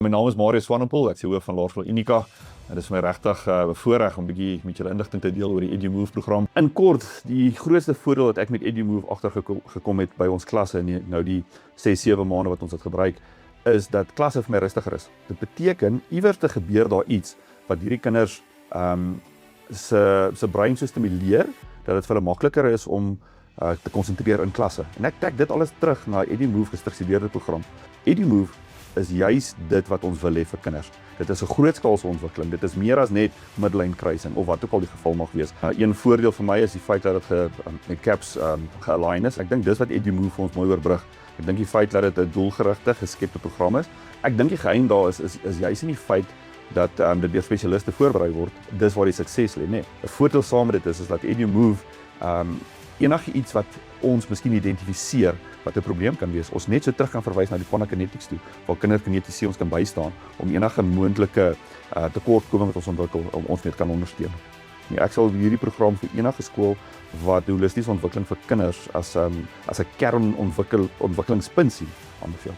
My naam is Marius Swanepoel, ek is die hoof van Laerskool Unika. En dit is my regtig 'n voorreg om 'n bietjie met julle inligting te deel oor die EduMove program. In kort, die grootste voordeel wat ek met EduMove agtergekom het by ons klasse in nou die 6-7 maande wat ons dit gebruik, is dat klasse vir my rustiger is. Dit beteken iewers te gebeur daar iets wat hierdie kinders se brein so stimuleer dat dit vir hulle makliker is om te konsentreer in klasse. En ek trek dit alles terug na EduMove gestruktureerde program. EduMove is juis dit wat ons wil hê vir kinders. Dit is 'n grootskaalse ontwikkeling. Dit is meer as net middellyn kruising of wat ook al die geval mag wees. Een voordeel vir my is die feit dat dit met CAPS ge-align is. Ek dink dis wat EduMove vir ons mooi oorbrug. Ek dink die feit dat dit 'n doelgerigte geskepte program is. Ek dink die geheim daar is juis in die feit dat dit deur spesialiste voorberei word. Dis waar die sukses lê, né? 'n voordeel saam met dit is dat EduMove enige iets wat ons miskien identifiseer wat 'n probleem kan wees, ons net so terug kan verwys na die Phonics toe, waar kinderkinetiese ons kan bystaan om enige moontlike tekortkoming wat ons ontwikkel om ons mee kan ondersteun. Ja, ek sal hierdie program vir enige skool wat holistiese ontwikkeling vir kinders as 'n kernontwikkelingspunt sien aanbeveel.